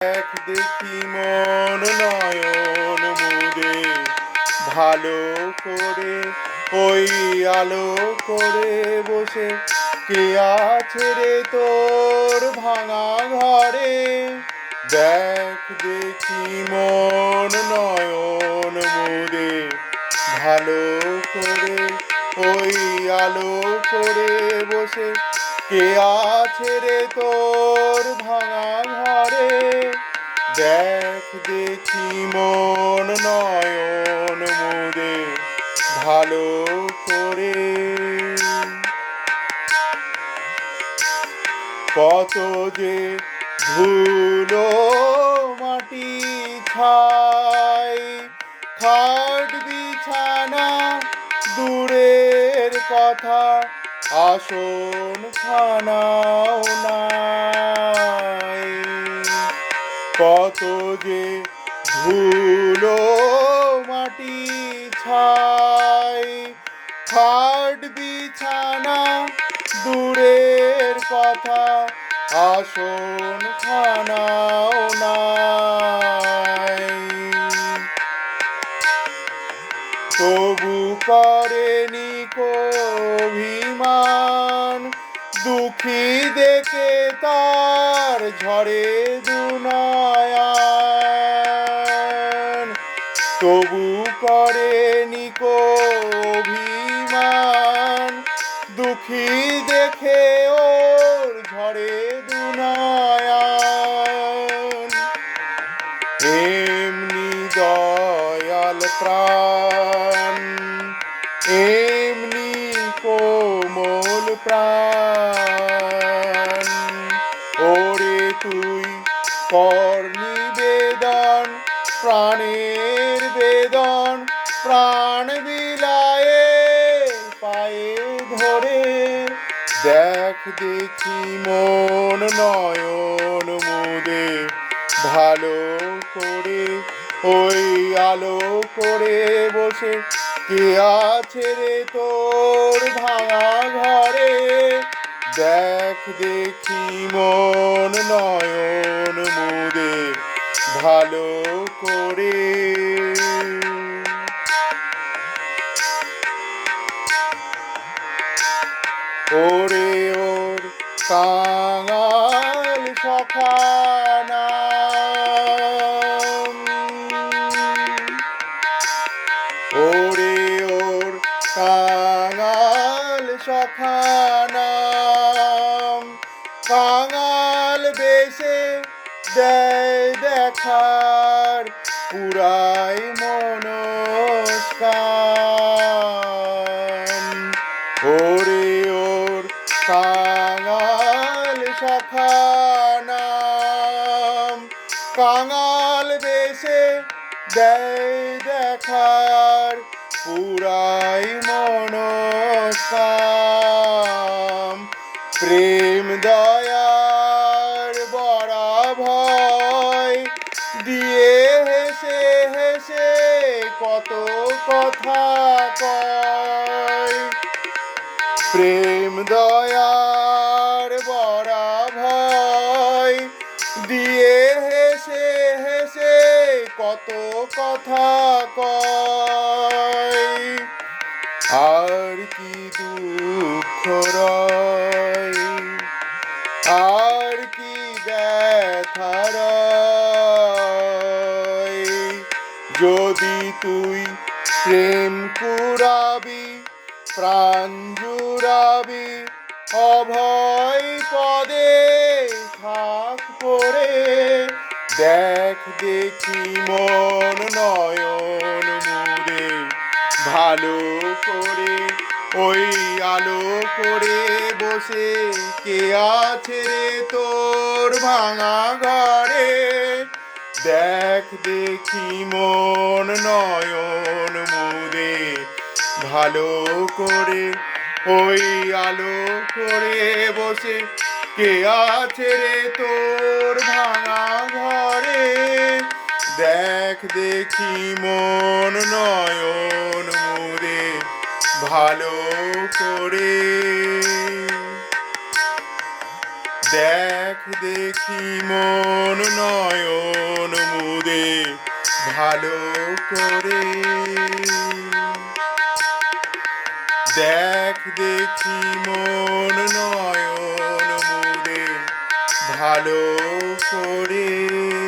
দেখ দেখি মন নয়ন মুদে ভালো করে ওই আলো করে বসে কে আছে রে তোর ভাঙা ঘরে। দেখ দেখি মন নয়ন মুদে ভালো করে ওই আলো করে বসে কে আছে রে তোর ভাঙা ঘরে। দেখ দেখি মন নয়ন মুদে ভালো করে। কত যে ধুলো মাটি ছাই, খাট বিছানা দূরের কথা, আসন খানাও নাই। কত যে ধুলো মাটি ছাই, খাট বিছানা দূরের কথা, আসন খানাও নাই। তবু করেনি কো অভিমান, দুঃখী দেখে তার ঝরে দুনয়ন। তবু করেনি কো অভিমান, দুঃখী দেখে ওর ঝরে দুনয়ন। এমনি দয়াল প্রাণ, এমনি কোমল প্রাণ, ওরে তুই কর নিবেদন প্রাণের বেদন, প্রাণ বিলায়ে পায়ে ধরে। দেখ দেখি মন নয়ন মুদে ভালো করে ওই আলো করে বসে কে আছে রে তোর ভাঙা ঘরে। দেখ দেখি মন নয়ন মুদে ভালো করে। ওরে ওর কাঙাল সখানা, ওরে ওর কাঙাল সখানা, কাঙাল বেশে দেয় দেখার পুরাই মনস্কাম। ওরে ওর কাঙাল সখানা, কাঙাল বেশে দেয় দেখার পুরাই মনস্কাম। প্রেম দয়ার বড়া ভয় দিয়ে হেসে হেসে কত কথা কয়। প্রেম দয়ার বড়া ভয় দিয়ে হেসে হেসে কত কথা কয়। আর কি দুঃখ রয়, আর কি ব্যথা রয়, যদি তুই প্রেম কুড়াবি প্রাণ জুড়াবি অভয় পদে থাক পড়ে। দেখ দেখি মন নয়ন মুদে ভালো করে ওই আলো করে বসে কে আছে রে তোর ভাঙা ঘরে। দেখ দেখি মন নয়ন মুদে ভালো করে ওই আলো করে বসে কে আছে রে তোর ভাঙা ঘরে। দেখ দেখি মন নয়ন মুদে ভালো করে। দেখ দেখি মন নয়ন মুদে ভালো করে, দেখি মন নয়ন মুদে ভালো করে।